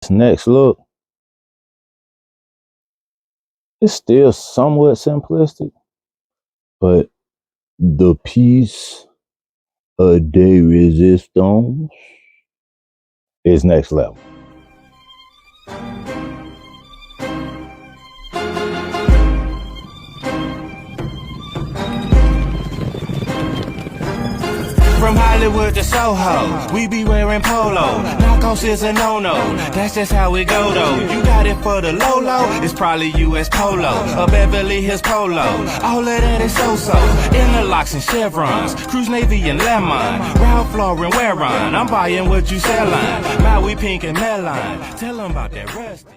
This next look is still somewhat simplistic, but the piece de resistance is next level. From Hollywood to Soho, we be wearing polo. Narcos is a no-no, that's just how it go though. You got it for the low-low, it's probably US Polo or Beverly Hills Polo. All of that is so-so, interlocks and chevrons, Cruise Navy and Lemon, Ralph Lauren Wearon. I'm buying what you sellin', Maui Pink and Melon. Tell them about that rusty.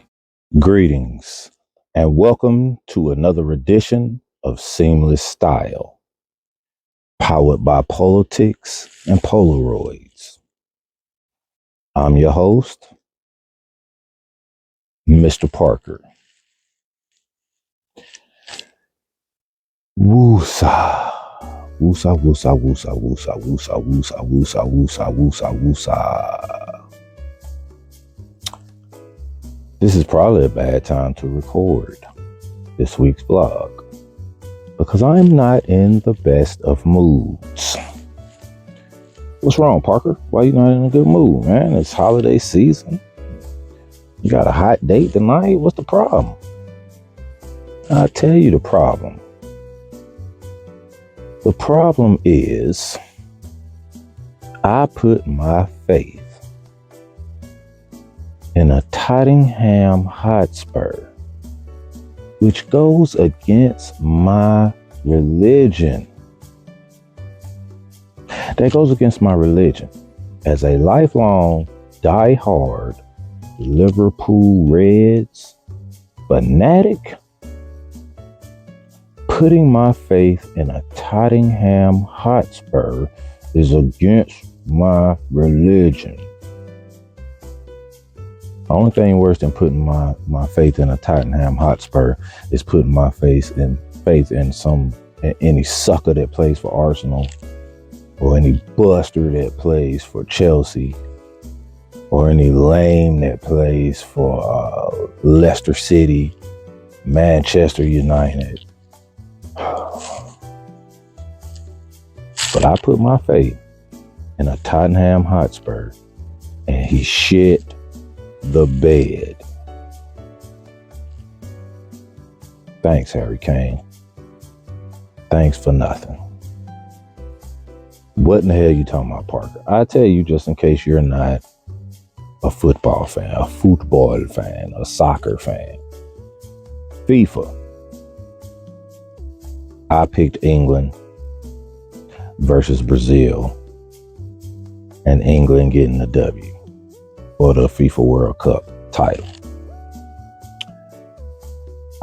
Greetings and welcome to another edition of Seamless Style, powered by politics and Polaroids. I'm your host, Mr. Parker. Woosa. Woosa, woosa, woosa, woosa, woosa, woosa, woosa, woosa, woosa, woosa. This is probably a bad time to record this week's blog because I'm not in the best of moods. What's wrong, Parker? Why you not in a good mood, man? It's holiday season. You got a hot date tonight? What's the problem? I'll tell you the problem. The problem is I put my faith in a Tottenham Hotspur, which goes against my religion. That goes against my religion. As a lifelong, die-hard Liverpool Reds fanatic, putting my faith in a Tottenham Hotspur is against my religion. The only thing worse than putting my faith in a Tottenham Hotspur is putting my faith in any sucker that plays for Arsenal, or any buster that plays for Chelsea, or any lame that plays for Leicester City, Manchester United. But I put my faith in a Tottenham Hotspur, and he shit the bed. Thanks, Harry Kane. Thanks for nothing. What in the hell you talking about, Parker? I tell you, just in case you're not a football fan, a soccer fan. FIFA. I picked England versus Brazil, and England getting the W for the FIFA World Cup title.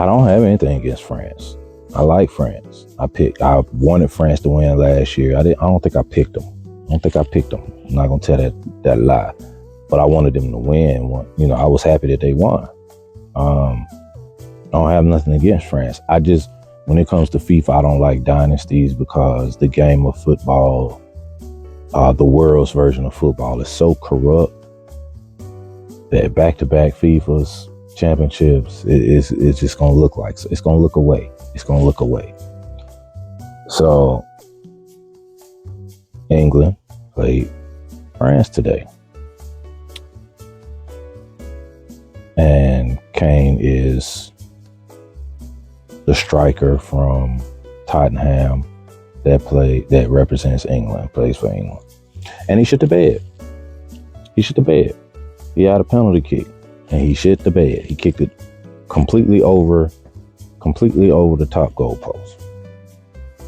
I don't have anything against France. I like France. I wanted France to win last year. I don't think I picked them. I'm not gonna tell that lie. But I wanted them to win. I was happy that they won. I don't have nothing against France. When it comes to FIFA, I don't like dynasties because the game of football, the world's version of football, is so corrupt that back-to-back FIFA's championships, it's just gonna look like, it's gonna look away. It's gonna look away. So England played France today, and Kane is the striker from Tottenham that represents England, plays for England, and he shit the bed. He had a penalty kick, and he shit the bed. He kicked it completely over the top goalpost.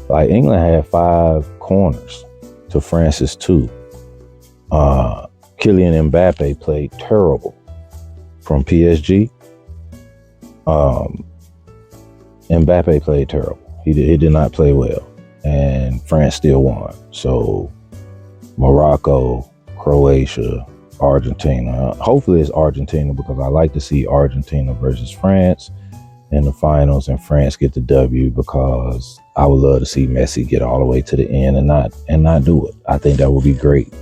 Like, England had 5 corners to France's 2. Kylian Mbappe played terrible from PSG. Mbappe played terrible. He did not play well, and France still won. So Morocco, Croatia, Argentina. Hopefully it's Argentina, because I like to see Argentina versus France in the finals and France get the W, because I would love to see Messi get all the way to the end and not do it. I think that would be great.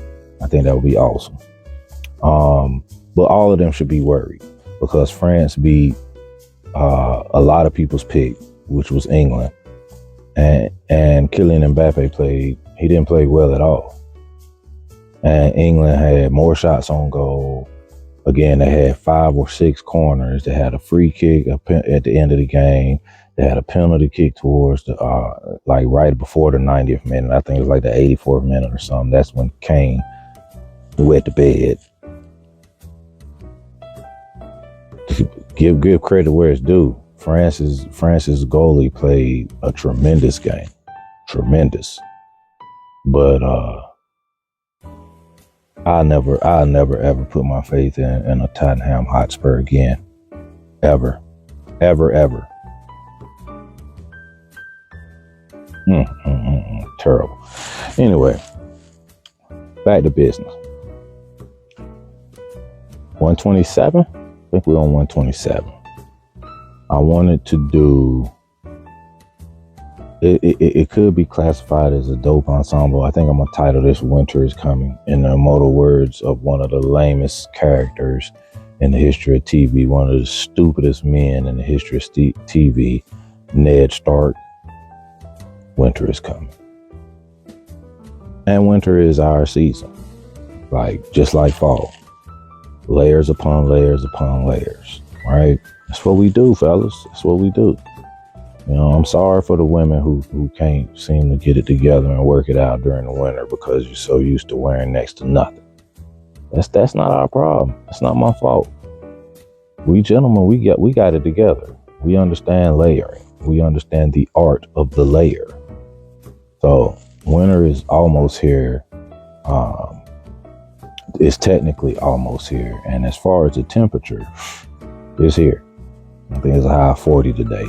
I think that would be awesome. But all of them should be worried because France beat a lot of people's pick, which was England. And Kylian Mbappe he didn't play well at all. And England had more shots on goal. Again, they had 5 or 6 corners. They had a free kick at the end of the game. They had a penalty kick towards the like right before the 90th minute. I think it was like the 84th minute or something. That's when Kane wet the bed. Give credit where it's due. France's goalie played a tremendous game. Tremendous. But I'll never ever put my faith in a Tottenham Hotspur again. Ever. Terrible. Anyway, back to business. 127? I think we're on 127. I wanted to do it could be classified as a dope ensemble. I think I'm gonna title this "Winter is Coming" in the immortal words of one of the lamest characters in the history of TV, one of the stupidest men in the history of TV, Ned Stark. Winter is coming. And winter is our season. Just like fall. Layers upon layers upon layers. Right? That's what we do, fellas. That's what we do. You know, I'm sorry for the women who can't seem to get it together and work it out during the winter because you're so used to wearing next to nothing. That's not our problem. It's not my fault. We gentlemen, we got it together. We understand layering. We understand the art of the layer. So winter is almost here. It's technically almost here. And as far as the temperature, it's here. I think it's a high of 40 today.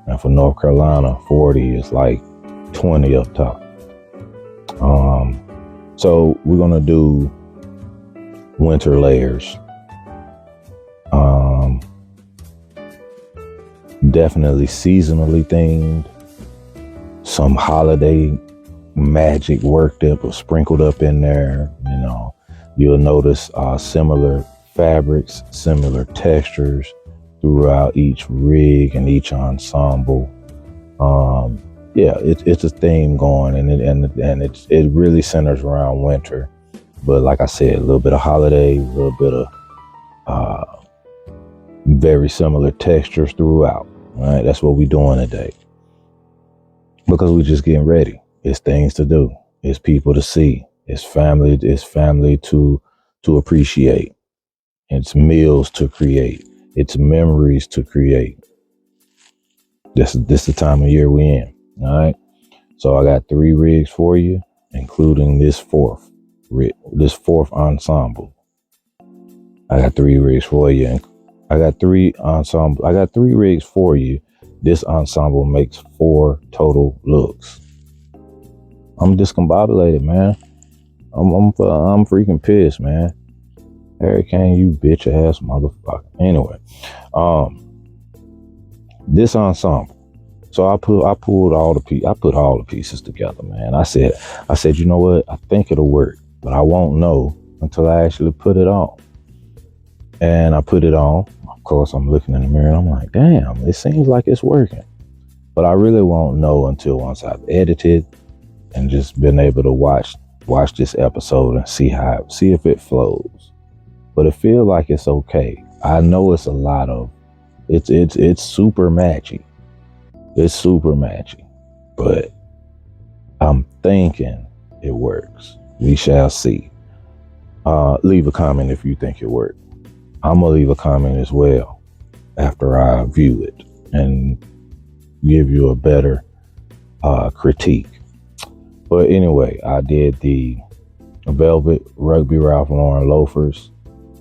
And for North Carolina, 40 is like 20 up top. So we're going to do winter layers. Definitely seasonally themed. Some holiday magic worked up or sprinkled up in there. You know, you'll notice similar fabrics, similar textures throughout each rig and each ensemble. It's a theme going, and it really centers around winter. But like I said, a little bit of holiday, a little bit of very similar textures throughout. Right, that's what we're doing today. Because we're just getting ready. It's things to do. It's people to see. It's family. It's family to appreciate. It's meals to create. It's memories to create. This the time of year we in. All right. So I got 3 rigs for you, including this fourth ensemble. I got 3 rigs for you. I got 3 rigs for you. This ensemble makes 4 total looks. I'm discombobulated, man. I'm freaking pissed, man. Hurricane, you bitch ass motherfucker. Anyway, this ensemble. So I put all the pieces together, man. I said, you know what? I think it'll work, but I won't know until I actually put it on. And I put it on. Of course, I'm looking in the mirror and I'm like, damn, it seems like it's working. But I really won't know until once I've edited and just been able to watch this episode and see if it flows. But it feels like it's okay. I know it's a lot of it's super matchy. It's super matchy. But I'm thinking it works. We shall see. Leave a comment if you think it worked. I'm going to leave a comment as well after I view it and give you a better critique. But anyway, I did the velvet Rugby Ralph Lauren loafers,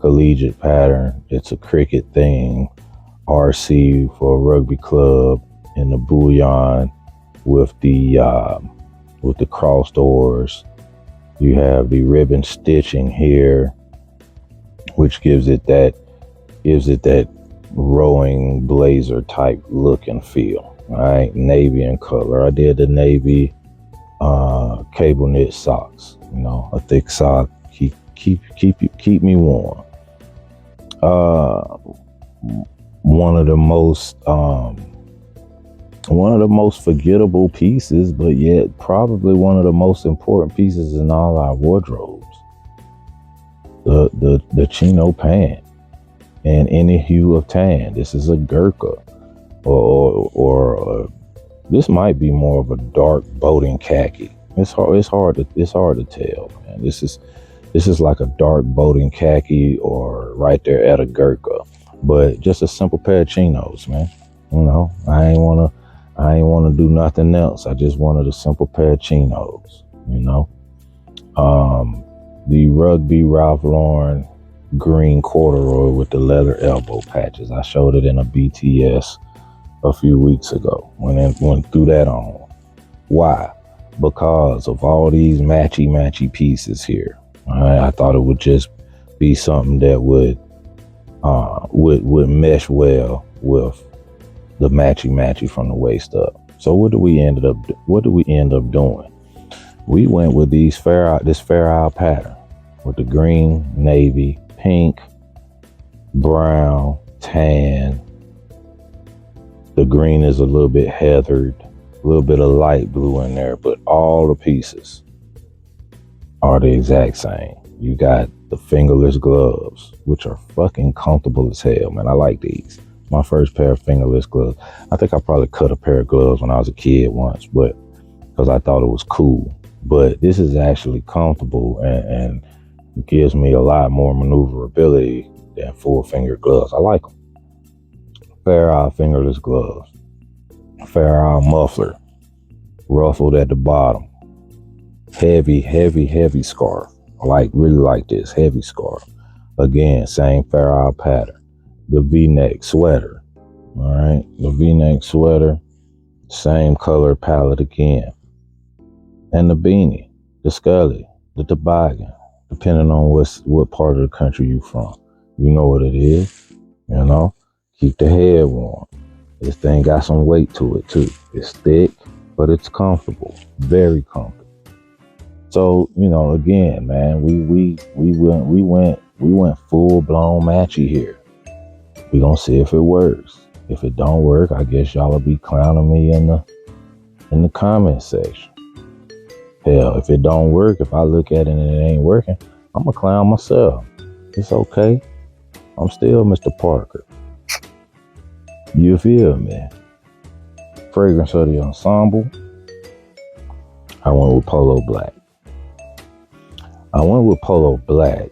collegiate pattern. It's a cricket thing, RC for a rugby club in the bullion with the cross doors. You have the ribbon stitching here, which gives it that rowing blazer type look and feel. All right, navy in color. I did the navy cable knit socks. You know, a thick sock keep me warm. Uh, one of the most forgettable pieces, but yet probably one of the most important pieces in all our wardrobes. The chino pant in any hue of tan. This is a Gurkha, or this might be more of a dark boating khaki. It's hard to tell, man. This is like a dark boating khaki or right there at a Gurkha, but just a simple pair of chinos, man. You know, I ain't wanna do nothing else. I just wanted a simple pair of chinos, you know. The Rugby Ralph Lauren green corduroy with the leather elbow patches. I showed it in a BTS a few weeks ago. Went through that on. Why? Because of all these matchy pieces here. I thought it would just be something that would mesh well with the matchy from the waist up. So what do we end up doing? We went with this Fair Isle pattern with the green, navy, pink, brown, tan. The green is a little bit heathered, a little bit of light blue in there, but all the pieces are the exact same. You got the fingerless gloves, which are fucking comfortable as hell, man. I like these. My first pair of fingerless gloves. I think I probably cut a pair of gloves when I was a kid once, but because I thought it was cool. But this is actually comfortable and gives me a lot more maneuverability than full finger gloves. I like them. Fair Isle fingerless gloves. Fair Isle muffler. Ruffled at the bottom. Heavy scarf. Really like this heavy scarf. Again, same Fair Isle pattern. The V-neck sweater. All right, the V-neck sweater, same color palette again. And the beanie, the scully, the toboggan, depending on what part of the country you from. You know what it is, you know? Keep the head warm. This thing got some weight to it too. It's thick, but it's comfortable, very comfortable. So, you know, again, man, we went full blown matchy here. We gonna see if it works. If it don't work, I guess y'all will be clowning me in the comment section. Hell, if it don't work, if I look at it and it ain't working, I'm gonna clown myself. It's okay. I'm still Mr. Parker. You feel me? Fragrance of the ensemble. I went with Polo Black. I went with Polo Black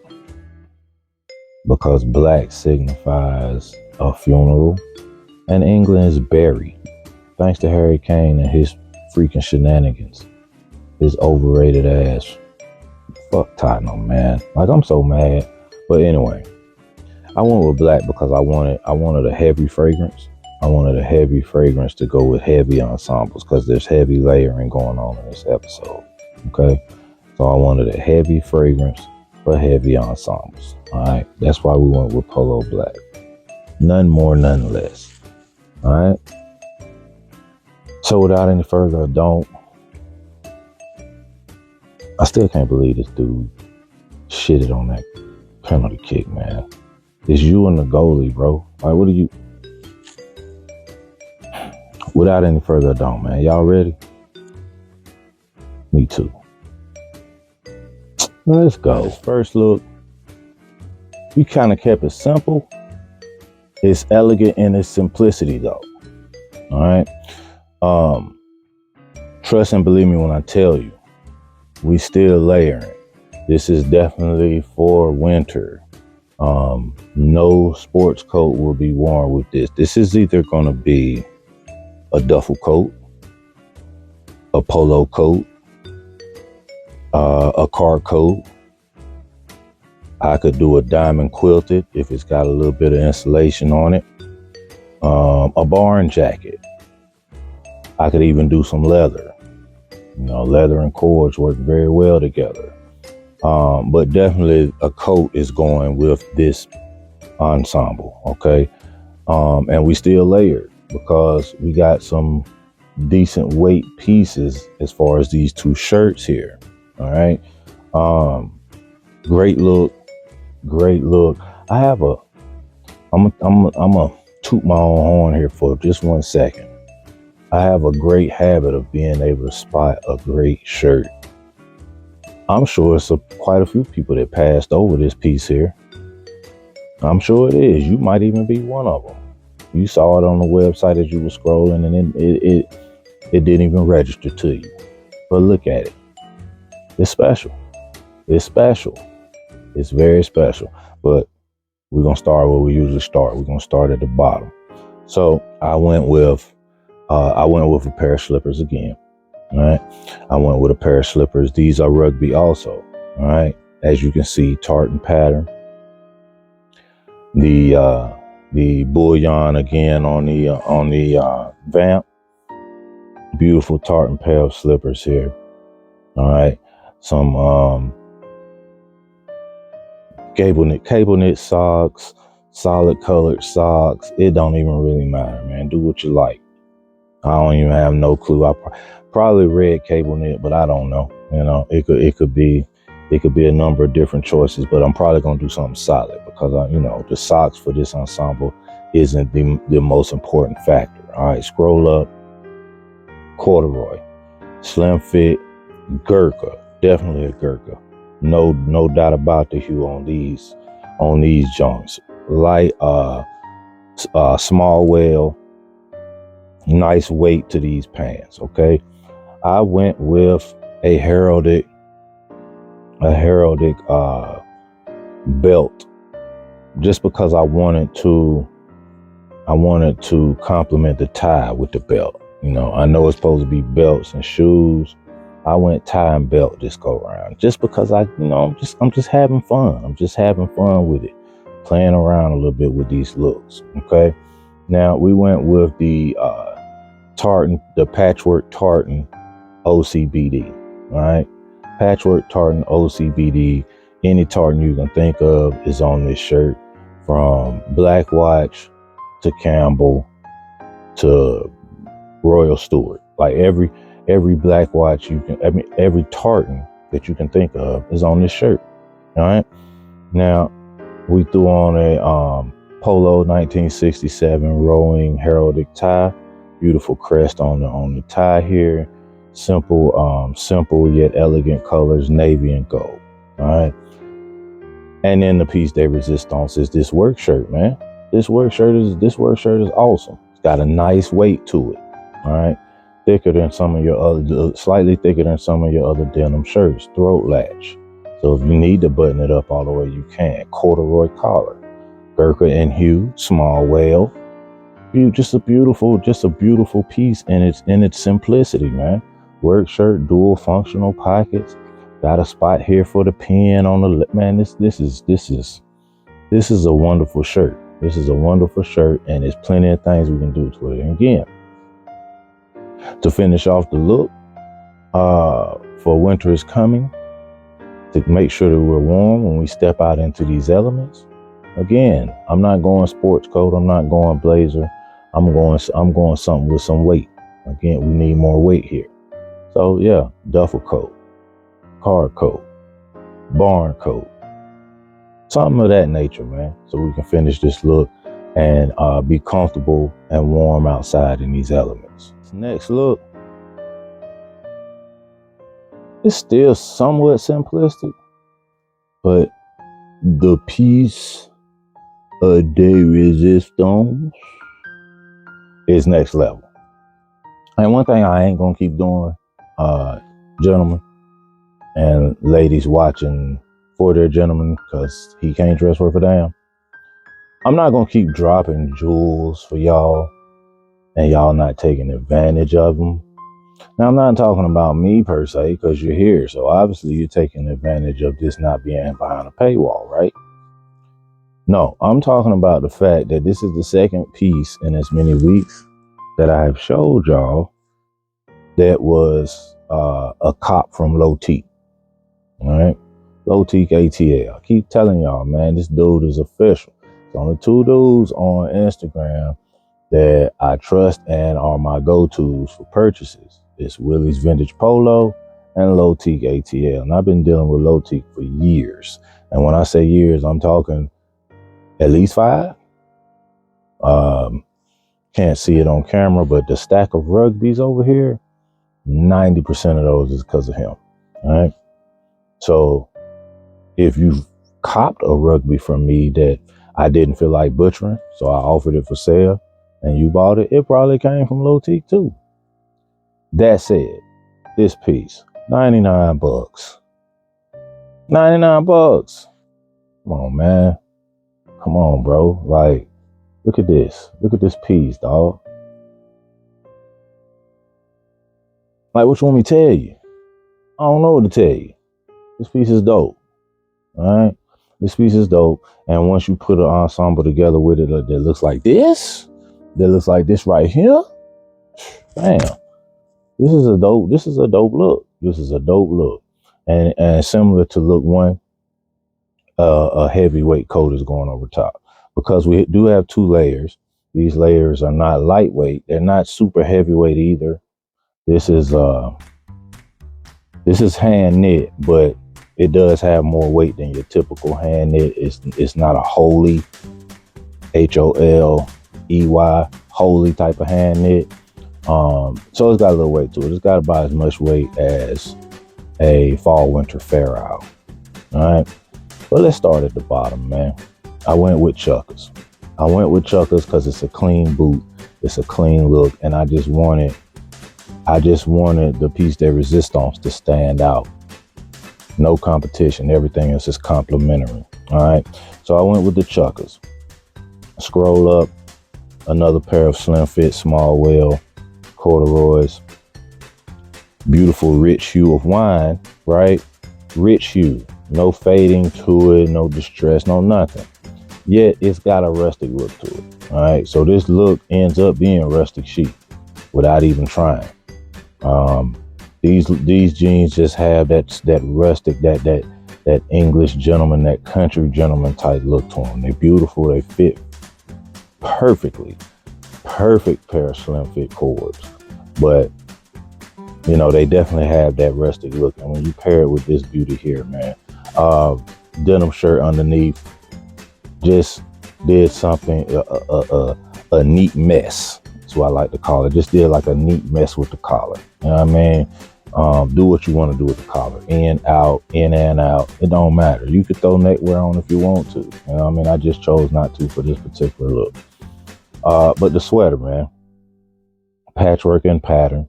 because black signifies a funeral, and England is buried. Thanks to Harry Kane and his freaking shenanigans. His overrated ass. Fuck Tottenham, man. Like, I'm so mad. But anyway, I went with black because I wanted a heavy fragrance. I wanted a heavy fragrance to go with heavy ensembles because there's heavy layering going on in this episode. Okay? So I wanted a heavy fragrance for heavy ensembles. Alright? That's why we went with Polo Black. None more, none less. Alright? So without any further ado, I still can't believe this dude shitted on that penalty kick, man. It's you and the goalie, bro. Like, what are you... Without any further ado, man. Y'all ready? Me too. Let's go. First look, we kind of kept it simple. It's elegant in its simplicity, though. All right. Trust and believe me when I tell you, we still layering. This is definitely for winter. No sports coat will be worn with this. This is either going to be a duffel coat, a polo coat, a car coat. I could do a diamond quilted if it's got a little bit of insulation on it. A barn jacket. I could even do some leather. You know, leather and cords work very well together. But definitely a coat is going with this ensemble, okay? And we still layered because we got some decent weight pieces as far as these two shirts here, all right? Great look. I have a I'm a toot my own horn here for just 1 second. I have a great habit of being able to spot a great shirt. I'm sure it's quite a few people that passed over this piece here. I'm sure it is. You might even be one of them. You saw it on the website as you were scrolling, and it didn't even register to you. But look at it. It's special. It's special. It's very special. But we're gonna start where we usually start. We're gonna start at the bottom. So I went with a pair of slippers again. All right. I went with a pair of slippers. These are rugby also. All right. As you can see, tartan pattern. The bullion again on the vamp. Beautiful tartan pair of slippers here. All right. Some cable knit socks, solid colored socks. It don't even really matter, man. Do what you like. I don't even have no clue. I probably red cable knit, but I don't know. You know, it could be a number of different choices, but I'm probably gonna do something solid because the socks for this ensemble isn't the most important factor. All right, scroll up, corduroy, slim fit, Gurkha, definitely a Gurkha. No doubt about the hue on these joints. Light, small wale, nice weight to these pants. Okay, I went with a heraldic belt just because I wanted to complement the tie with the belt. You know, I know it's supposed to be belts and shoes. I went tie and belt this go around just because I'm just having fun. I'm just having fun with it, playing around a little bit with these looks. Okay, now we went with the patchwork tartan OCBD. All right, patchwork tartan OCBD. Any tartan you can think of is on this shirt, from Black Watch to Campbell to Royal Stewart. Like every Black Watch every tartan that you can think of is on this shirt. All right. Now we threw on a Polo 1967 rowing heraldic tie. Beautiful crest on the tie here. Simple yet elegant colors, navy and gold. All right. And then the piece de resistance is this work shirt, man. This work shirt is awesome. It's got a nice weight to it. All right. Slightly thicker than some of your other denim shirts. Throat latch. So if you need to button it up all the way, you can. Corduroy collar. Gurkha in hue, small wale. Just a beautiful piece in its simplicity, man. Work shirt, dual functional pockets. Got a spot here for the pen on the lip. Man, this is a wonderful shirt. This is a wonderful shirt, and there's plenty of things we can do to it. And again, to finish off the look, for winter is coming, to make sure that we're warm when we step out into these elements. Again, I'm not going sports coat. I'm not going blazer. I'm going something with some weight. Again, we need more weight here. So yeah, duffel coat, car coat, barn coat, something of that nature, man. So we can finish this look and be comfortable and warm outside in these elements. This next look is still somewhat simplistic, but the piece de resistance is next level. And one thing I ain't gonna keep doing, gentlemen and ladies watching for their gentleman, because he can't dress worth a damn. I'm not gonna keep dropping jewels for y'all and y'all not taking advantage of them. Now, I'm not talking about me per se, because you're here, so obviously you're taking advantage of this not being behind a paywall, right? No, I'm talking about the fact that this is the second piece in as many weeks that I have showed y'all that was a cop from Low Teak. All right, Low Teak ATL. I keep telling y'all, man, this dude is official. There's only two dudes on Instagram that I trust and are my go-tos for purchases. It's Willie's Vintage Polo and Low Teak ATL. And I've been dealing with Low Teak for years. And when I say years, I'm talking at least 5. Can't see it on camera, but the stack of rugbies over here, 90% of those is because of him. All right. So if you copped a rugby from me that I didn't feel like butchering, so I offered it for sale and you bought it, it probably came from Low Teak too. That said, this piece, 99 bucks. 99 bucks. Come on, man. Come on, bro. Like, look at this. Look at this piece, dog. Like, what you want me to tell you? I don't know what to tell you. This piece is dope. All right? This piece is dope. And once you put an ensemble together with it that looks like this right here, bam. This is a dope look. This is a dope look. And similar to look one, a heavyweight coat is going over top. Because we do have 2 layers. These layers are not lightweight. They're not super heavyweight either. This is hand knit, but it does have more weight than your typical hand knit. It's not a Holy, Holey, Holy type of hand knit. So it's got a little weight to it. It's got about as much weight as a fall winter fair owl. All right. But let's start at the bottom, man. I went with Chuckers. Because it's a clean boot. It's a clean look. And I just wanted the piece de resistance to stand out. No competition. Everything else is complimentary. All right. So I went with the Chuckers. Scroll up. Another pair of slim fit small well corduroys. Beautiful rich hue of wine, right? Rich hue. No fading to it. No distress. No nothing. Yet it's got a rustic look to it. All right. So this look ends up being rustic chic without even trying. These jeans just have that rustic, that English gentleman, that country gentleman type look to them. They're beautiful. They fit perfectly. Perfect pair of slim fit cords. But, you know, they definitely have that rustic look. And when you pair it with this beauty here, man, denim shirt underneath, just did something, a neat mess. That's what I like to call it. Just did like a neat mess with the collar. You know what I mean? Do what you want to do with the collar. In and out. It don't matter. You could throw neckwear on if you want to. You know what I mean? I just chose not to for this particular look. But the sweater, man. Patchwork and pattern.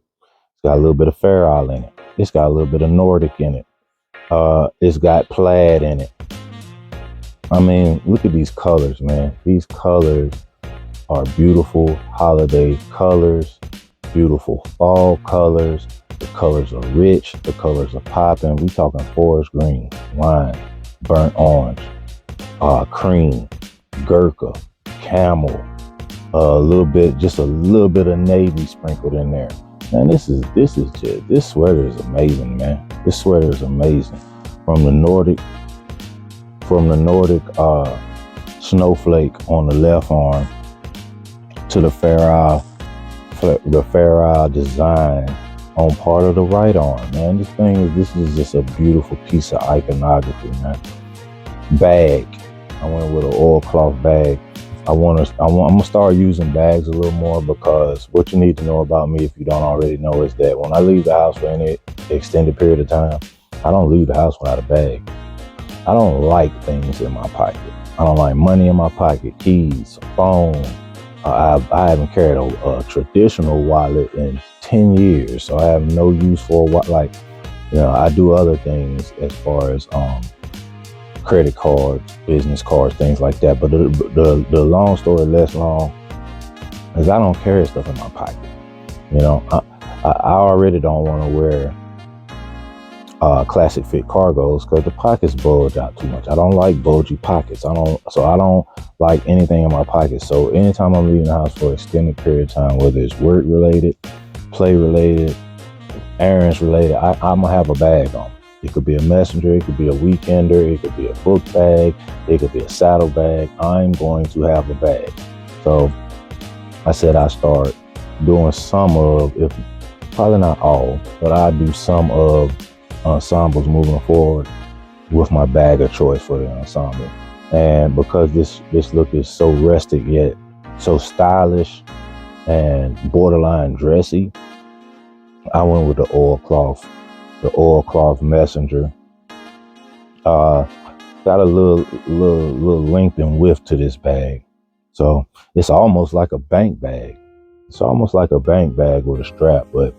It's got a little bit of Fair Isle in it. It's got a little bit of Nordic in it. It's got plaid in it. I mean, look at these colors, man. These colors are beautiful holiday colors, beautiful fall colors. The colors are rich. The colors are popping. We talking forest green, lime, burnt orange, cream, Gurkha, camel, just a little bit of navy sprinkled in there. Man, this sweater is amazing, man. This sweater is amazing. From the Nordic snowflake on the left arm to the Fair Isle design on part of the right arm, man. This is just a beautiful piece of iconography, man. Bag. I went with an oilcloth bag. I'm gonna start using bags a little more, because what you need to know about me, if you don't already know, is that when I leave the house for any extended period of time, I don't leave the house without a bag. I don't like things in my pocket. I don't like money in my pocket, keys, phone. I haven't carried a traditional wallet in 10 years, so I have no use for what, like, you know, I do other things as far as credit cards, business cards, things like that. But the long story less long is I don't carry stuff in my pocket. You know, I already don't want to wear classic fit cargos because the pockets bulge out too much. I don't like bulgy pockets. I don't like anything in my pockets. So anytime I'm leaving the house for an extended period of time, whether it's work related, play related, errands related, I'm gonna have a bag on. It could be a messenger, it could be a weekender, it could be a book bag, it could be a saddle bag. I'm going to have a bag. So I said I start doing some of, if probably not all, but I do some of ensembles moving forward with my bag of choice for the ensemble. And because this look is so rustic yet so stylish and borderline dressy, I went with the oilcloth messenger. Got a little length and width to this bag. So it's almost like a bank bag. It's almost like a bank bag with a strap, but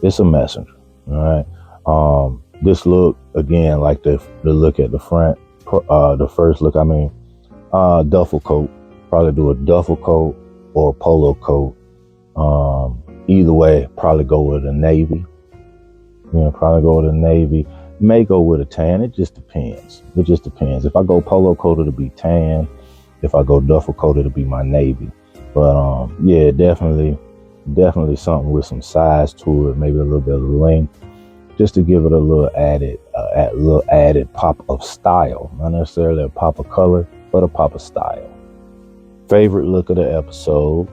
it's a messenger. All right. This look, again, like the look at the front, the first look, duffel coat. Probably do a duffel coat or a polo coat. Either way, probably go with a navy. Probably go with a navy. May go with a tan. It just depends. If I go polo coat, it'll be tan. If I go duffel coat, it'll be my navy. But yeah, definitely something with some size to it, maybe a little bit of length, just to give it a little added pop of style. Not necessarily a pop of color, but a pop of style. Favorite look of the episode,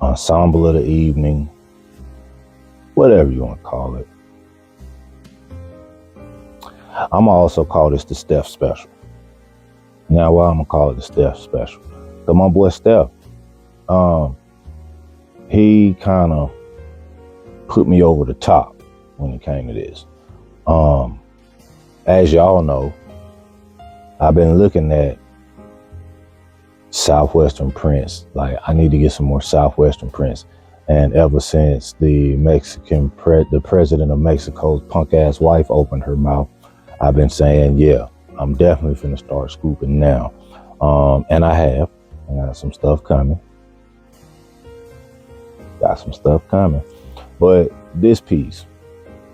ensemble of the evening, whatever you want to call it. I'm gonna also call this the Steph special. Now, why I'm gonna call it the Steph special? Cause my boy Steph, he kind of put me over the top when it came to this. As y'all know, I've been looking at Southwestern prints. Like, I need to get some more Southwestern prints. And ever since the president of Mexico's punk ass wife opened her mouth, I've been saying, yeah, I'm definitely finna start scooping now. And I got some stuff coming. But this piece,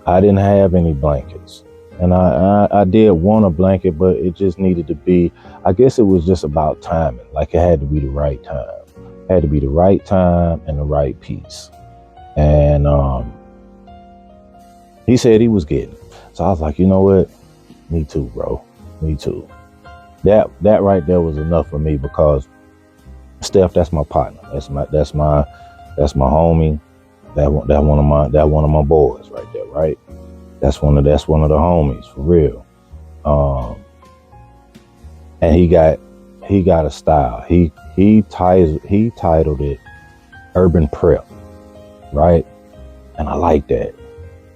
I didn't have any blankets. And I did want a blanket, but it just needed to be, I guess it was just about timing. Like, it had to be the right time. It had to be the right time and the right piece. And he said he was getting it. So I was like, you know what? Me too, bro. Me too. That right there was enough for me, because Steph, that's my partner. That's my homie. That one of my boys right there, right? That's one of the homies, for real. And he got a style. He titled it Urban Prep, right? And I like that.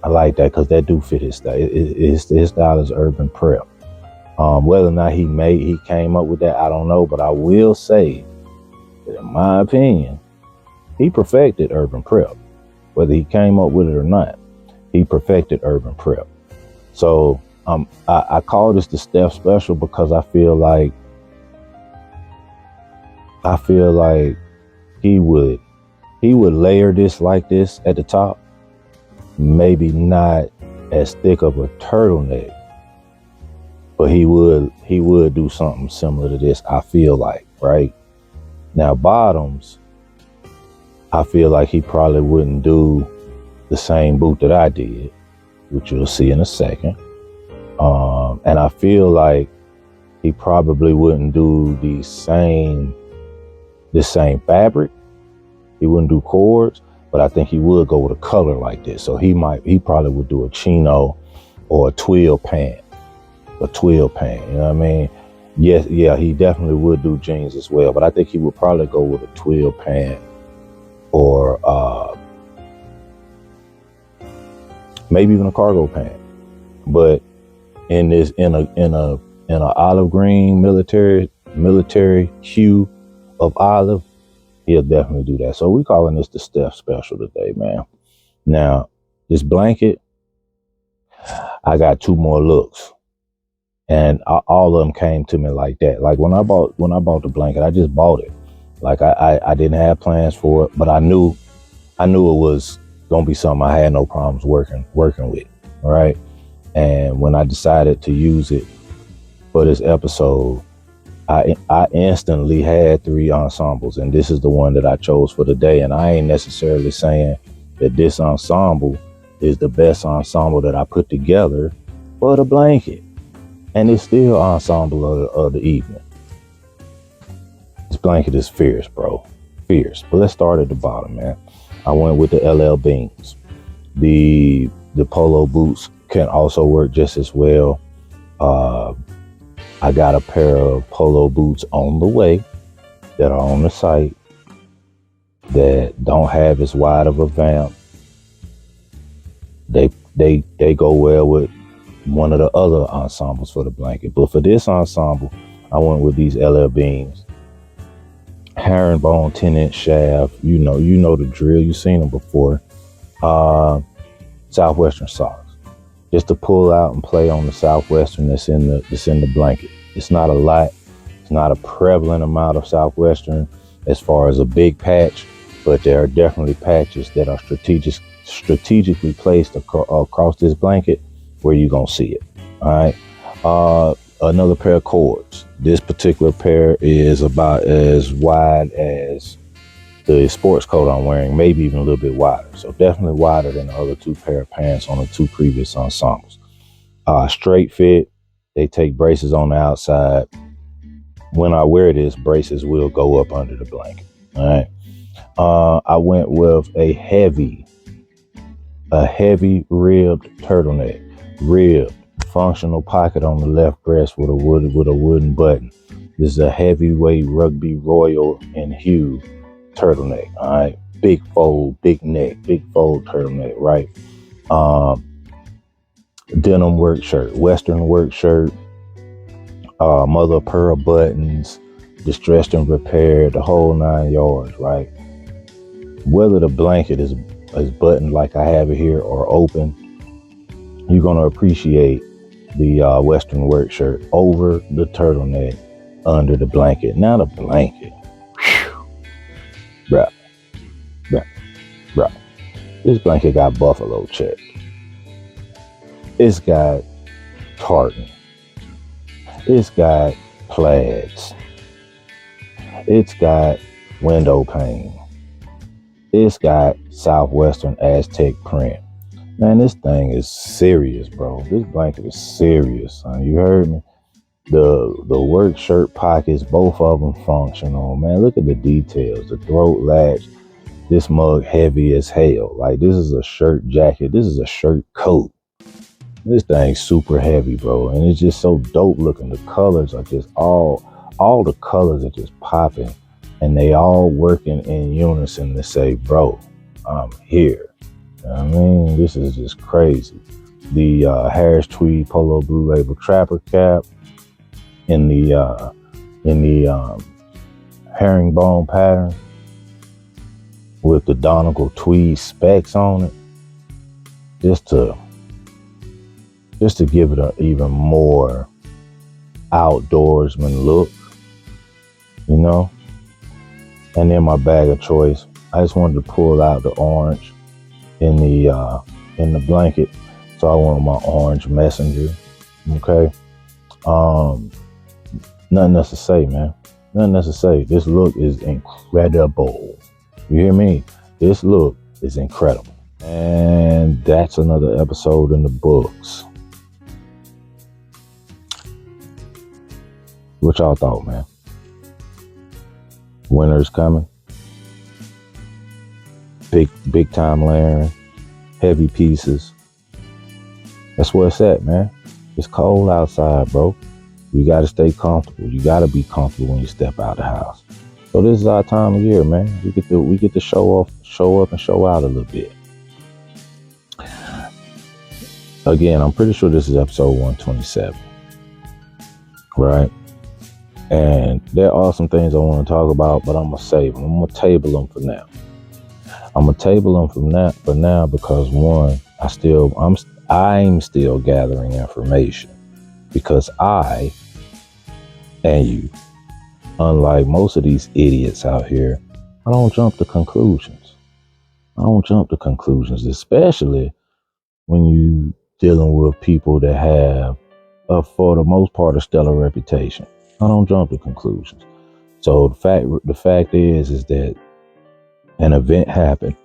Because that do fit his style. His style is Urban Prep. Whether or not he came up with that, I don't know. But I will say that, in my opinion, he perfected Urban Prep. Whether he came up with it or not, he perfected Urban Prep. So I call this the Steph special, because I feel like he would layer this like this at the top. Maybe not as thick of a turtleneck, but he would do something similar to this, I feel like, right? Now, bottoms, I feel like he probably wouldn't do the same boot that I did, which you'll see in a second. And I feel like he probably wouldn't do the same fabric. He wouldn't do cords, but I think he would go with a color like this. So he probably would do a chino or a twill pant. You know what I mean? Yes, yeah, he definitely would do jeans as well, but I think he would probably go with a twill pant or maybe even a cargo pant. But in a olive green military hue of olive, he'll definitely do that. So we're calling this the Steph special today, man. Now, this blanket, I got two more looks, and all of them came to me like that. Like when I bought the blanket, I just bought it. Like I didn't have plans for it, but I knew it was gonna be something I had no problems working with. All right. And when I decided to use it for this episode, I instantly had 3 ensembles, and this is the one that I chose for the day. And I ain't necessarily saying that this ensemble is the best ensemble that I put together for the blanket. And it's still ensemble of the evening. This blanket is fierce, bro. Fierce. But let's start at the bottom, man. I went with the LL Beans. The polo boots can also work just as well. I got a pair of polo boots on the way that are on the site that don't have as wide of a vamp. They go well with one of the other ensembles for the blanket. But for this ensemble, I went with these LL Beans. Herringbone 10-inch shaft. You know the drill. You've seen them before. Southwestern socks. Just to pull out and play on the Southwestern that's in the blanket. It's not a lot. It's not a prevalent amount of Southwestern as far as a big patch, but there are definitely patches that are strategically placed across this blanket where you're gonna see it. All right. Another pair of cords. This particular pair is about as wide as the sports coat I'm wearing, maybe even a little bit wider. So definitely wider than the other two pair of pants on the two previous ensembles. Straight fit. They take braces on the outside. When I wear this, braces will go up under the blanket. All right. I went with a heavy ribbed turtleneck. Ribbed, functional pocket on the left breast with a wooden button. This is a heavyweight Rugby Royal in hue turtleneck. All right. Big fold, big neck, big fold turtleneck, right? Denim work shirt, Western work shirt, mother of pearl buttons, distressed and repaired, the whole 9 yards, right? Whether the blanket is buttoned like I have it here or open, you're going to appreciate the Western work shirt over the turtleneck under the blanket. Now the blanket, bruh. This blanket got buffalo check. It's got tartan. It's got plaids. It's got window pane. It's got Southwestern Aztec print. Man, this thing is serious, bro. This blanket is serious, son. You heard me? The work shirt pockets, both of them functional. Man, look at the details. The throat latch. This mug heavy as hell. Like, this is a shirt jacket. This is a shirt coat. This thing's super heavy, bro. And it's just so dope looking. The colors are just all the colors are just popping. And they all working in unison to say, bro, I'm here. You know what I mean? This is just crazy. The Harris Tweed Polo Blue Label Trapper cap in the herringbone pattern with the Donegal tweed specs on it, just to give it an even more outdoorsman look, you know. And then my bag of choice, I just wanted to pull out the orange in the blanket, so I went with my orange messenger. Okay. Nothing else to say, man. Nothing else to say. This look is incredible. You hear me? This look is incredible. And that's another episode in the books. What y'all thought, man? Winter's coming. Big time layering. Heavy pieces. That's where it's at, man. It's cold outside, bro. You got to stay comfortable. You got to be comfortable when you step out the house. So this is our time of year, man. We get to show up and show out a little bit. Again, I'm pretty sure this is episode 127, right? And there are some things I want to talk about, but I'm gonna save them. I'm gonna table them for now. I'm gonna table them for now because one, I'm still gathering information, because I and you, unlike most of these idiots out here, I don't jump to conclusions. Especially when you dealing with people that have, for the most part, a stellar reputation. I don't jump to conclusions. So the fact is that an event happened,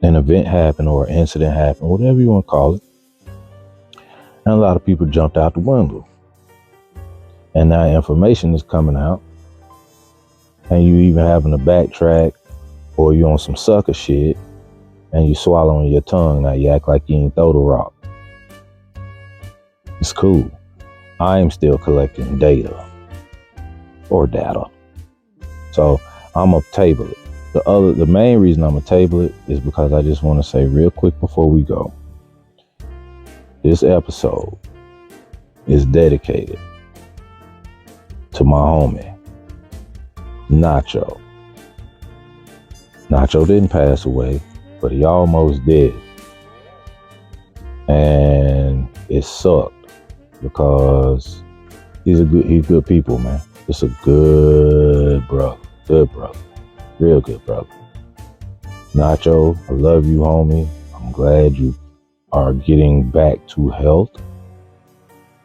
or an incident happened, whatever you want to call it, and a lot of people jumped out the window. And now information is coming out, and you even having to backtrack, or you on some sucker shit, and you swallowing your tongue. Now you act like you ain't throw the rock. It's cool. I am still collecting data. So I'm gonna table it. The main reason I'm gonna table it is because I just want to say real quick before we go. This episode is dedicated to my homie, Nacho. Nacho didn't pass away, but he almost did. And it sucked because he's good people, man. It's a good brother, real good brother. Nacho, I love you, homie. I'm glad you are getting back to health.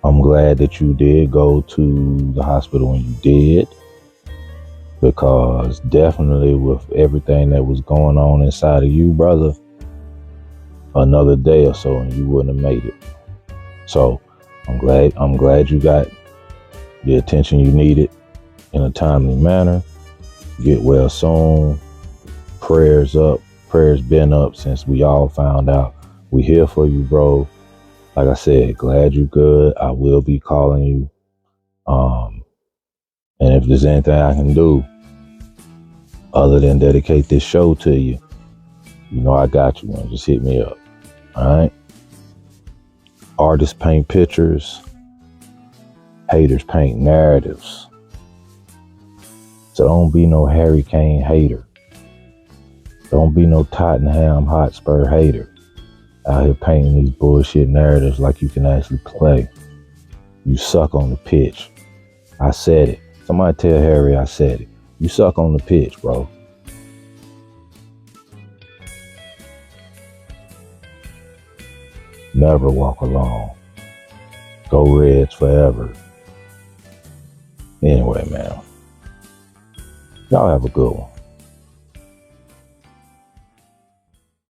I'm glad that you did go to the hospital when you did, because definitely with everything that was going on inside of you, brother, another day or so and you wouldn't have made it. So I'm glad you got the attention you needed in a timely manner. Get well soon. Prayers up. Prayers been up since we all found out. We here for you, bro. Like I said, glad you good. I will be calling you. And if there's anything I can do other than dedicate this show to you, you know I got you, man. Just hit me up. All right? Artists paint pictures. Haters paint narratives. So don't be no Harry Kane hater. Don't be no Tottenham Hotspur hater out here painting these bullshit narratives like you can actually play. You suck on the pitch. I said it. Somebody tell Harry I said it. You suck on the pitch, bro. Never walk alone. Go Reds forever. Anyway, man. Y'all have a good one.